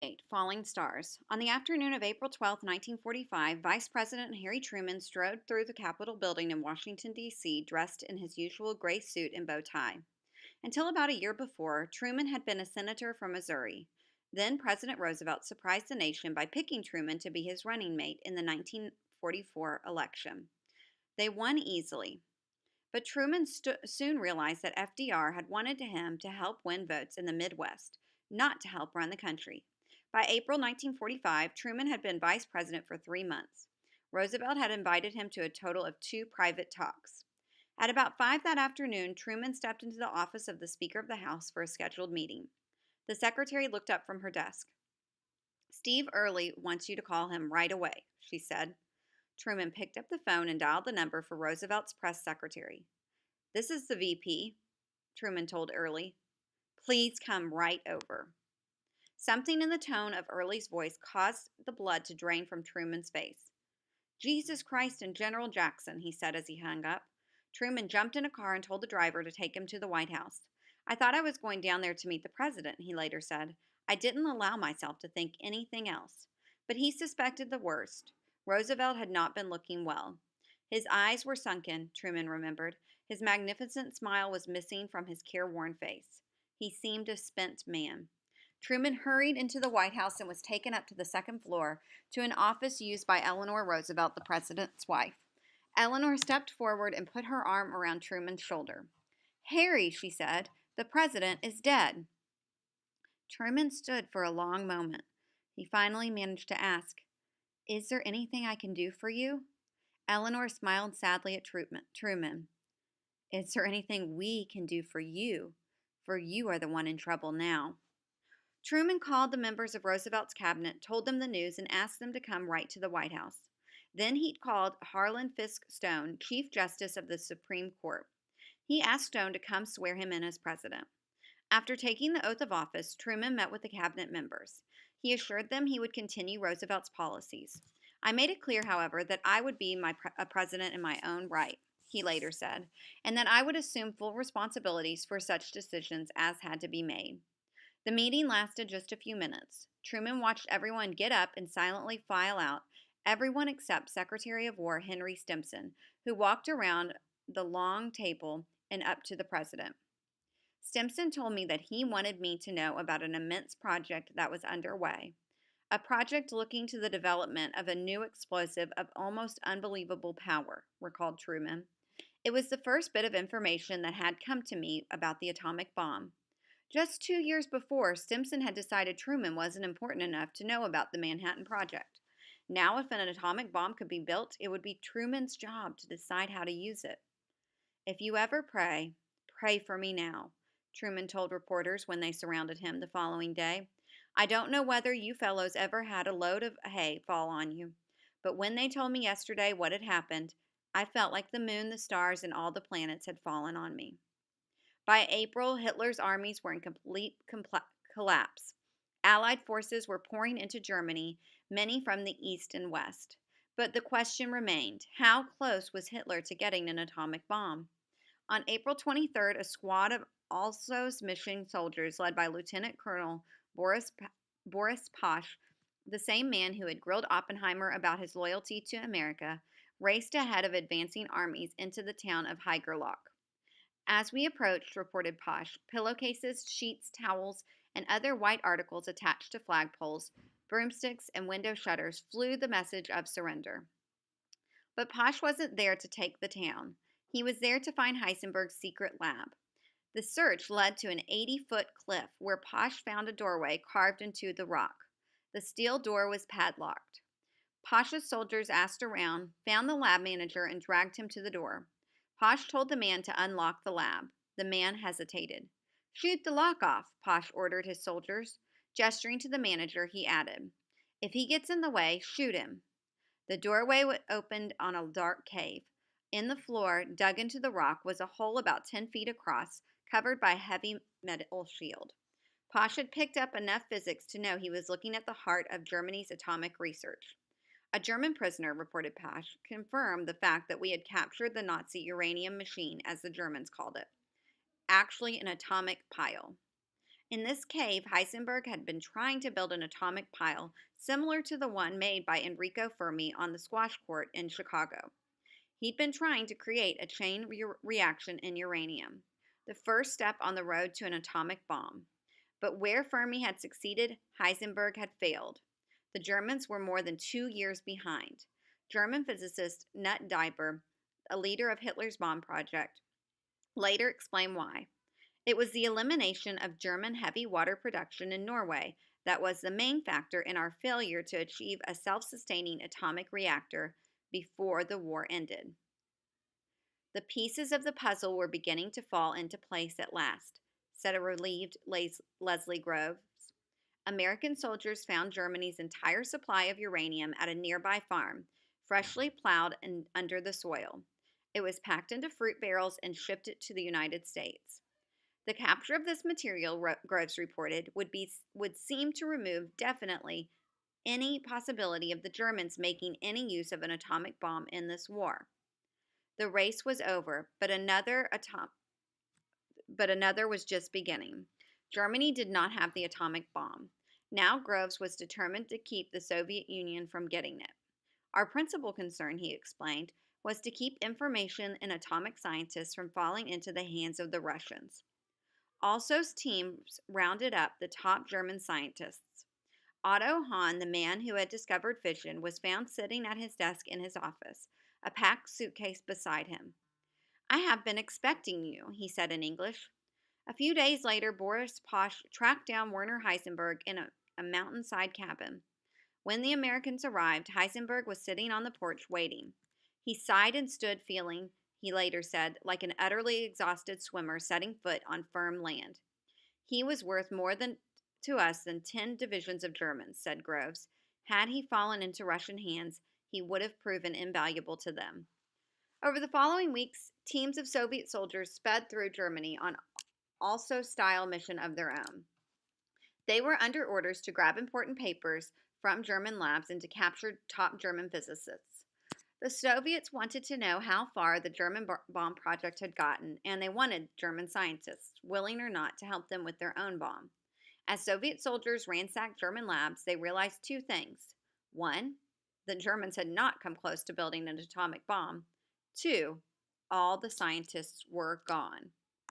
8. Falling Stars. On the afternoon of April 12, 1945, Vice President Harry Truman strode through the Capitol building in Washington, D.C., dressed in his usual gray suit and bow tie. Until about a year before, Truman had been a senator from Missouri. Then President Roosevelt surprised the nation by picking Truman to be his running mate in the 1944 election. They won easily. But Truman soon realized that FDR had wanted him to help win votes in the Midwest, not to help run the country. By April 1945, Truman had been vice president for 3 months. Roosevelt had invited him to a total of 2 private talks. At about 5 that afternoon, Truman stepped into the office of the Speaker of the House for a scheduled meeting. The secretary looked up from her desk. "Steve Early wants you to call him right away," she said. Truman picked up the phone and dialed the number for Roosevelt's press secretary. "This is the VP," Truman told Early. "Please come right over." Something in the tone of Early's voice caused the blood to drain from Truman's face. "Jesus Christ and General Jackson," he said as he hung up. Truman jumped in a car and told the driver to take him to the White House. "I thought I was going down there to meet the president," he later said. "I didn't allow myself to think anything else." But he suspected the worst. Roosevelt had not been looking well. His eyes were sunken, Truman remembered. His magnificent smile was missing from his careworn face. He seemed a spent man. Truman hurried into the White House and was taken up to the second floor to an office used by Eleanor Roosevelt, the president's wife. Eleanor stepped forward and put her arm around Truman's shoulder. "Harry," she said, "the president is dead." Truman stood for a long moment. He finally managed to ask, "Is there anything I can do for you?" Eleanor smiled sadly at Truman. "Is there anything we can do for you? For you are the one in trouble now." Truman called the members of Roosevelt's cabinet, told them the news, and asked them to come right to the White House. Then he called Harlan Fiske Stone, Chief Justice of the Supreme Court. He asked Stone to come swear him in as president. After taking the oath of office, Truman met with the cabinet members. He assured them he would continue Roosevelt's policies. "I made it clear, however, that I would be a president in my own right," he later said, "and that I would assume full responsibilities for such decisions as had to be made." The meeting lasted just a few minutes. Truman watched everyone get up and silently file out, everyone except Secretary of War Henry Stimson, who walked around the long table and up to the president. "Stimson told me that he wanted me to know about an immense project that was underway, a project looking to the development of a new explosive of almost unbelievable power," recalled Truman. "It was the first bit of information that had come to me about the atomic bomb. Just 2 years before, Stimson had decided Truman wasn't important enough to know about the Manhattan Project. Now, if an atomic bomb could be built, it would be Truman's job to decide how to use it. If you ever pray, pray for me now," Truman told reporters when they surrounded him the following day. "I don't know whether you fellows ever had a load of hay fall on you, but when they told me yesterday what had happened, I felt like the moon, the stars, and all the planets had fallen on me." By April, Hitler's armies were in complete collapse. Allied forces were pouring into Germany, many from the east and west. But the question remained, how close was Hitler to getting an atomic bomb? On April 23rd, a squad of Alsos mission soldiers led by Lieutenant Colonel Boris Pash, the same man who had grilled Oppenheimer about his loyalty to America, raced ahead of advancing armies into the town of Haigerloch. "As we approached," reported Posh, "pillowcases, sheets, towels, and other white articles attached to flagpoles, broomsticks, and window shutters flew the message of surrender." But Posh wasn't there to take the town. He was there to find Heisenberg's secret lab. The search led to an 80-foot cliff where Posh found a doorway carved into the rock. The steel door was padlocked. Posh's soldiers asked around, found the lab manager, and dragged him to the door. Posh told the man to unlock the lab. The man hesitated. "Shoot the lock off," Posh ordered his soldiers. Gesturing to the manager, he added, "If he gets in the way, shoot him." The doorway opened on a dark cave. In the floor, dug into the rock, was a hole about 10 feet across, covered by a heavy metal shield. Posh had picked up enough physics to know he was looking at the heart of Germany's atomic research. "A German prisoner," reported Posh, "confirmed the fact that we had captured the Nazi uranium machine, as the Germans called it. Actually an atomic pile." In this cave, Heisenberg had been trying to build an atomic pile similar to the one made by Enrico Fermi on the squash court in Chicago. He'd been trying to create a chain reaction in uranium, the first step on the road to an atomic bomb. But where Fermi had succeeded, Heisenberg had failed. The Germans were more than 2 years behind. German physicist Knut Dieber, a leader of Hitler's bomb project, later explained why. It was the elimination of German heavy water production in Norway that was the main factor in our failure to achieve a self sustaining atomic reactor before the war ended. The pieces of the puzzle were beginning to fall into place at last, said a relieved Leslie Groves. American soldiers found Germany's entire supply of uranium at a nearby farm, freshly plowed and under the soil. It was packed into fruit barrels and shipped it to the United States. The capture of this material, Groves reported, would seem to remove definitely any possibility of the Germans making any use of an atomic bomb in this war. The race was over, but another was just beginning. Germany did not have the atomic bomb. Now Groves was determined to keep the Soviet Union from getting it. Our principal concern, he explained, was to keep information and atomic scientists from falling into the hands of the Russians. Also's teams rounded up the top German scientists. Otto Hahn, the man who had discovered fission, was found sitting at his desk in his office, a packed suitcase beside him. I have been expecting you, he said in English. A few days later, Boris Posch tracked down Werner Heisenberg in a mountainside cabin. When the Americans arrived, Heisenberg was sitting on the porch waiting. He sighed and stood feeling, he later said, like an utterly exhausted swimmer setting foot on firm land. He was worth more to us than 10 divisions of Germans, said Groves. Had he fallen into Russian hands, he would have proven invaluable to them. Over the following weeks, teams of Soviet soldiers sped through Germany on also-style mission of their own. They were under orders to grab important papers from German labs and to capture top German physicists. The Soviets wanted to know how far the German bomb project had gotten, and they wanted German scientists, willing or not, to help them with their own bomb. As Soviet soldiers ransacked German labs, they realized two things. One, the Germans had not come close to building an atomic bomb. Two, all the scientists were gone.